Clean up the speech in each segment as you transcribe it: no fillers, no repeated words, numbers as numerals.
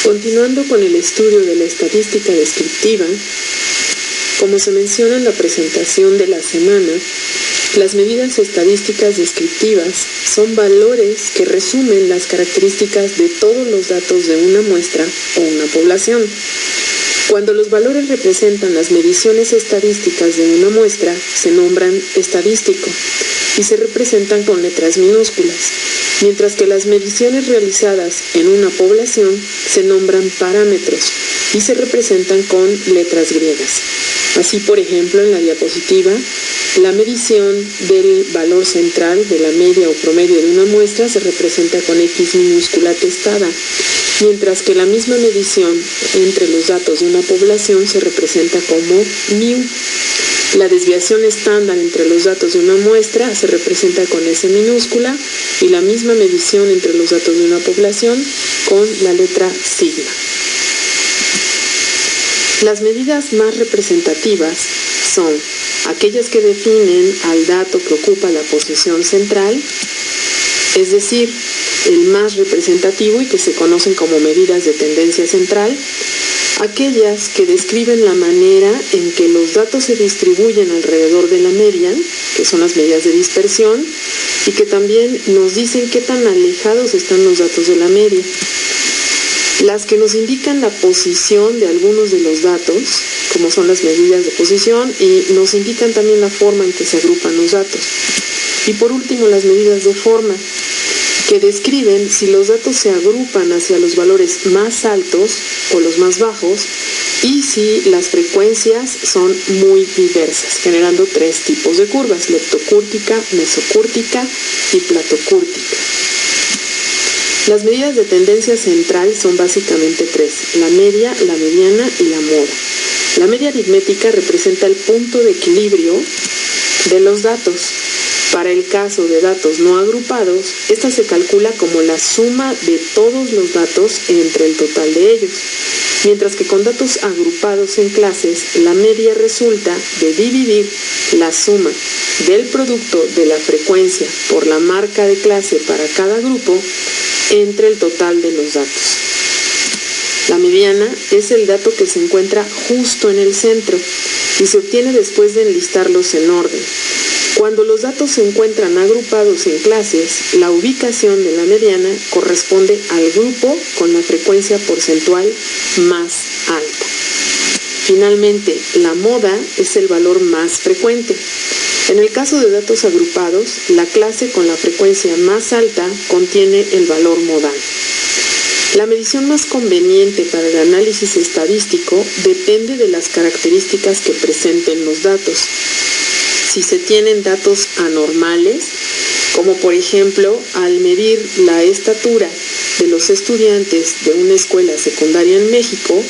Continuando con el estudio de la estadística descriptiva, como se menciona en la presentación de la semana, las medidas estadísticas descriptivas son valores que resumen las características de todos los datos de una muestra o una población. Cuando los valores representan las mediciones estadísticas de una muestra, se nombran estadístico y se representan con letras minúsculas, mientras que las mediciones realizadas en una población se nombran parámetros y se representan con letras griegas. Así, por ejemplo, en la diapositiva, la medición del valor central de la media o promedio de una muestra se representa con X minúscula atestada, mientras que la misma medición entre los datos de una población se representa como μ. La desviación estándar entre los datos de una muestra se representa con S minúscula y la misma medición entre los datos de una población con la letra sigma. Las medidas más representativas son aquellas que definen al dato que ocupa la posición central, es decir, el más representativo y que se conocen como medidas de tendencia central, aquellas que describen la manera en que los datos se distribuyen alrededor de la media, que son las medidas de dispersión, y que también nos dicen qué tan alejados están los datos de la media. Las que nos indican la posición de algunos de los datos, como son las medidas de posición, y nos indican también la forma en que se agrupan los datos. Y por último, las medidas de forma, que describen si los datos se agrupan hacia los valores más altos o los más bajos y si las frecuencias son muy diversas, generando tres tipos de curvas: leptocúrtica, mesocúrtica y platocúrtica. Las medidas de tendencia central son básicamente tres: la media, la mediana y la moda. La media aritmética representa el punto de equilibrio de los datos. Para el caso de datos no agrupados, esta se calcula como la suma de todos los datos entre el total de ellos, mientras que con datos agrupados en clases, la media resulta de dividir la suma del producto de la frecuencia por la marca de clase para cada grupo entre el total de los datos. La mediana es el dato que se encuentra justo en el centro y se obtiene después de enlistarlos en orden. Cuando los datos se encuentran agrupados en clases, la ubicación de la mediana corresponde al grupo con la frecuencia porcentual más alta. Finalmente, la moda es el valor más frecuente. En el caso de datos agrupados, la clase con la frecuencia más alta contiene el valor modal. La medición más conveniente para el análisis estadístico depende de las características que presenten los datos. Si se tienen datos anormales, como por ejemplo al medir la estatura de los estudiantes de una escuela secundaria en México,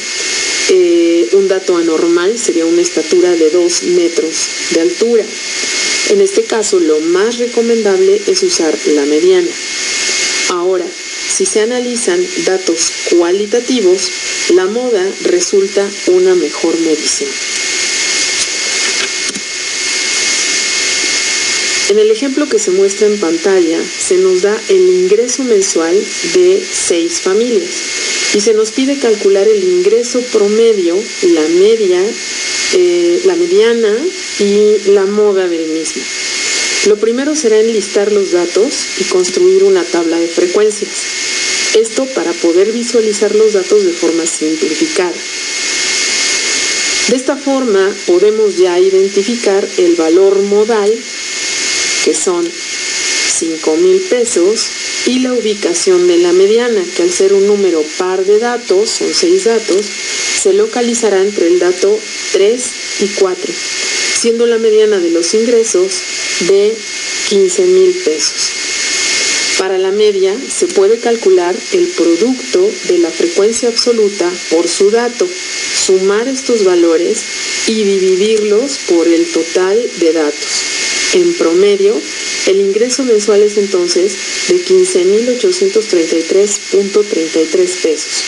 un dato anormal sería una estatura de 2 metros de altura. En este caso, lo más recomendable es usar la mediana. Ahora, si se analizan datos cualitativos, la moda resulta una mejor medición. En el ejemplo que se muestra en pantalla, se nos da el ingreso mensual de 6 familias y se nos pide calcular el ingreso promedio, la media, la mediana y la moda del mismo. Lo primero será enlistar los datos y construir una tabla de frecuencias. Esto para poder visualizar los datos de forma simplificada. De esta forma podemos ya identificar el valor modal, que son 5,000 pesos, y la ubicación de la mediana, que al ser un número par de datos, son 6 datos, se localizará entre el dato 3 y 4, siendo la mediana de los ingresos de 15,000 pesos. Para la media se puede calcular el producto de la frecuencia absoluta por su dato, sumar estos valores y dividirlos por el total de datos. En promedio, el ingreso mensual es entonces de 15,833.33 pesos.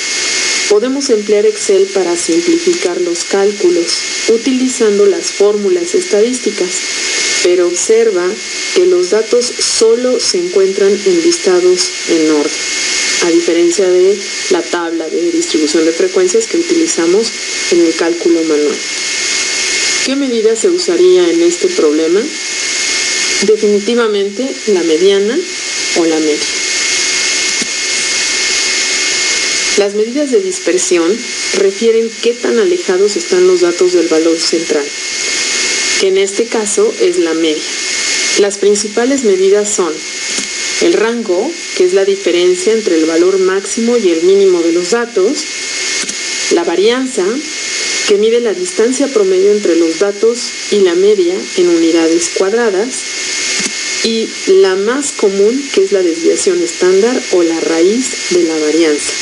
Podemos emplear Excel para simplificar los cálculos, utilizando las fórmulas estadísticas, pero observa que los datos solo se encuentran enlistados en orden. a diferencia de la tabla de distribución de frecuencias que utilizamos en el cálculo manual. ¿Qué medida se usaría en este problema? Definitivamente la mediana o la media. Las medidas de dispersión refieren qué tan alejados están los datos del valor central, que en este caso es la media. Las principales medidas son el rango, que es la diferencia entre el valor máximo y el mínimo de los datos, la varianza, que mide la distancia promedio entre los datos y la media en unidades cuadradas, y la más común, que es la desviación estándar o la raíz de la varianza.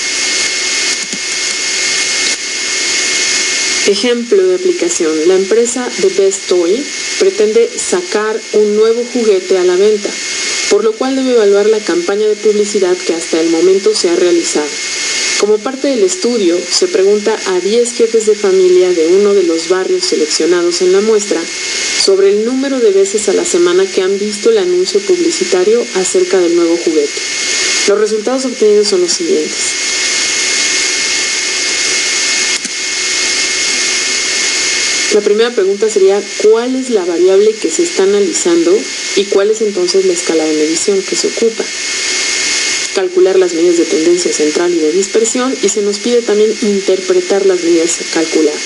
Ejemplo de aplicación: la empresa The Best Toy pretende sacar un nuevo juguete a la venta, por lo cual debe evaluar la campaña de publicidad que hasta el momento se ha realizado. Como parte del estudio, se pregunta a 10 jefes de familia de uno de los barrios seleccionados en la muestra sobre el número de veces a la semana que han visto el anuncio publicitario acerca del nuevo juguete. Los resultados obtenidos son los siguientes. La primera pregunta sería: ¿cuál es la variable que se está analizando y cuál es entonces la escala de medición que se ocupa? Calcular las medidas de tendencia central y de dispersión, y se nos pide también interpretar las medidas calculadas.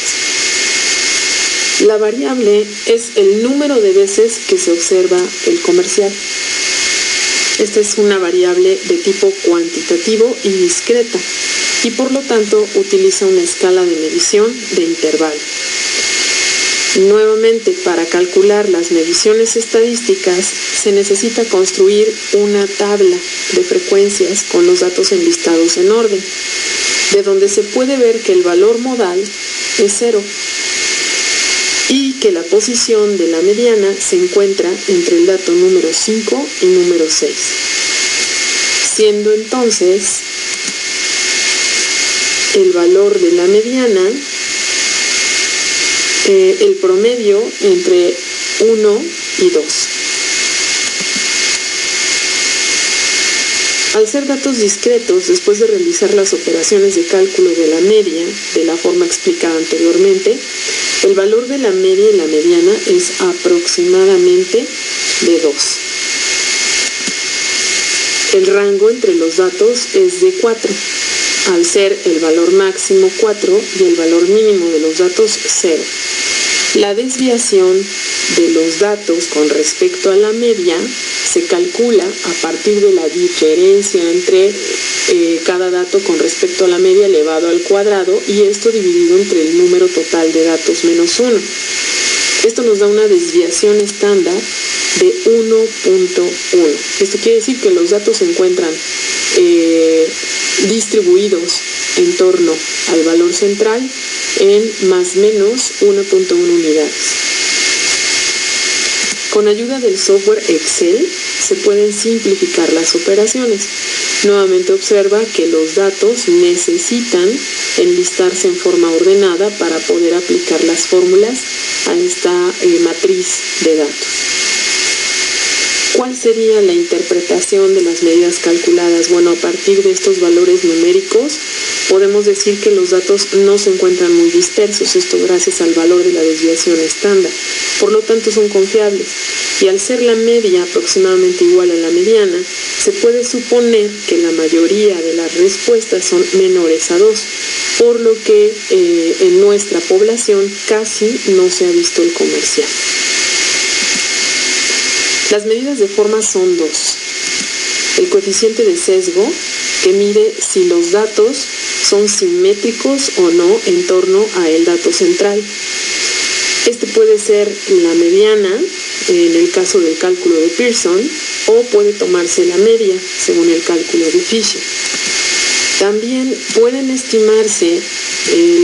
La variable es el número de veces que se observa el comercial. Esta es una variable de tipo cuantitativo y discreta, y por lo tanto utiliza una escala de medición de intervalo. Nuevamente, para calcular las mediciones estadísticas se necesita construir una tabla de frecuencias con los datos enlistados en orden, de donde se puede ver que el valor modal es 0 y que la posición de la mediana se encuentra entre el dato número 5 y número 6, siendo entonces el valor de la mediana el promedio entre 1 y 2. Al ser datos discretos, después de realizar las operaciones de cálculo de la media, de la forma explicada anteriormente, el valor de la media y la mediana es aproximadamente de 2. El rango entre los datos es de 4, al ser el valor máximo 4 y el valor mínimo de los datos 0. La desviación de los datos con respecto a la media se calcula a partir de la diferencia entre cada dato con respecto a la media elevado al cuadrado, y esto dividido entre el número total de datos menos 1. Esto nos da una desviación estándar de 1.1. Esto quiere decir que los datos se encuentran distribuidos en torno al valor central en más o menos 1.1 unidades. Con ayuda del software Excel se pueden simplificar las operaciones. Nuevamente observa que los datos necesitan enlistarse en forma ordenada para poder aplicar las fórmulas a esta matriz de datos. ¿Cuál sería la interpretación de las medidas calculadas? Bueno, a partir de estos valores numéricos podemos decir que los datos no se encuentran muy dispersos, esto gracias al valor de la desviación estándar, por lo tanto son confiables, y al ser la media aproximadamente igual a la mediana, se puede suponer que la mayoría de las respuestas son menores a 2, por lo que en nuestra población casi no se ha visto el comercial. Las medidas de forma son 2. El coeficiente de sesgo, que mide si los datos son simétricos o no en torno a el dato central. Este puede ser la mediana, en el caso del cálculo de Pearson, o puede tomarse la media, según el cálculo de Fisher. También pueden estimarse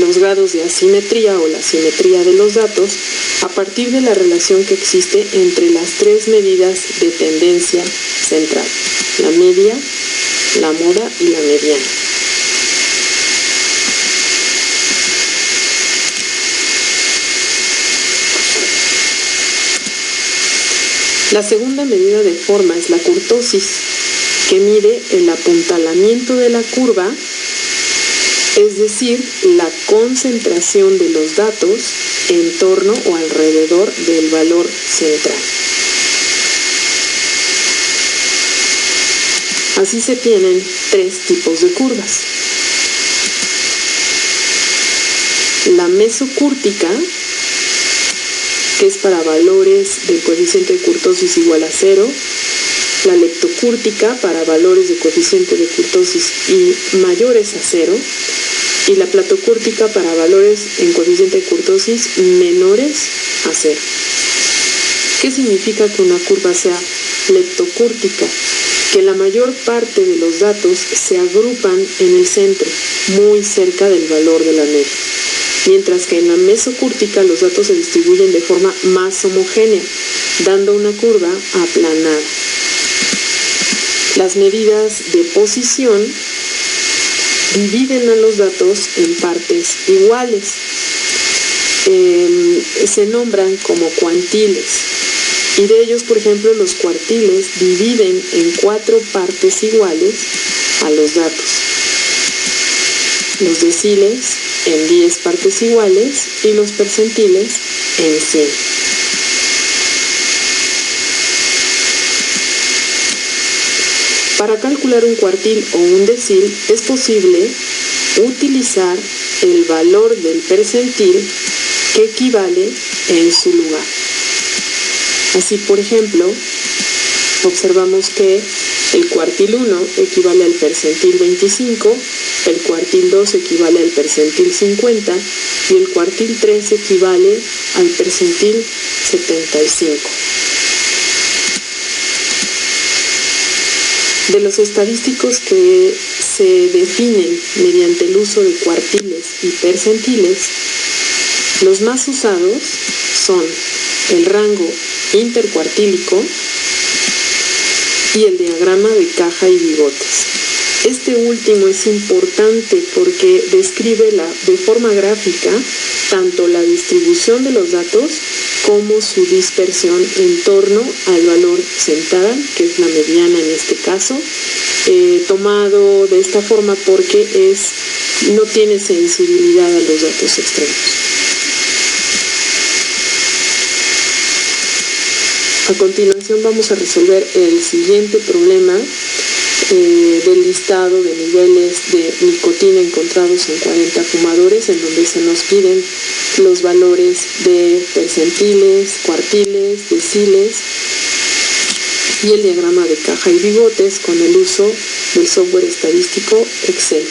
los grados de asimetría o la simetría de los datos a partir de la relación que existe entre las tres medidas de tendencia central: la media, la moda y la mediana. La segunda medida de forma es la kurtosis. que mide el apuntalamiento de la curva, es decir, la concentración de los datos en torno o alrededor del valor central. Así se tienen tres tipos de curvas. La mesocúrtica, que es para valores del coeficiente de kurtosis igual a 0, la leptocúrtica para valores de coeficiente de kurtosis y mayores a 0, y la platocúrtica para valores en coeficiente de kurtosis menores a 0. ¿Qué significa que una curva sea leptocúrtica? Que la mayor parte de los datos se agrupan en el centro, muy cerca del valor de la media, mientras que en la mesocúrtica los datos se distribuyen de forma más homogénea, dando una curva aplanada. Las medidas de posición dividen a los datos en partes iguales. Se nombran como cuantiles. Y de ellos, por ejemplo, los cuartiles dividen en 4 partes iguales a los datos. Los deciles en 10 partes iguales y los percentiles en 100. Para calcular un cuartil o un decil es posible utilizar el valor del percentil que equivale en su lugar. Así, por ejemplo, observamos que el cuartil 1 equivale al percentil 25, el cuartil 2 equivale al percentil 50 y el cuartil 3 equivale al percentil 75. De los estadísticos que se definen mediante el uso de cuartiles y percentiles, los más usados son el rango intercuartílico y el diagrama de caja y bigotes. Este último es importante porque describe de forma gráfica tanto la distribución de los datos como su dispersión en torno al valor central, que es la mediana en este caso, tomado de esta forma porque no tiene sensibilidad a los datos extremos. A continuación vamos a resolver el siguiente problema del listado de niveles de nicotina encontrados en 40 fumadores, en donde se nos piden los valores de percentiles, cuartiles, deciles y el diagrama de caja y bigotes con el uso del software estadístico Excel.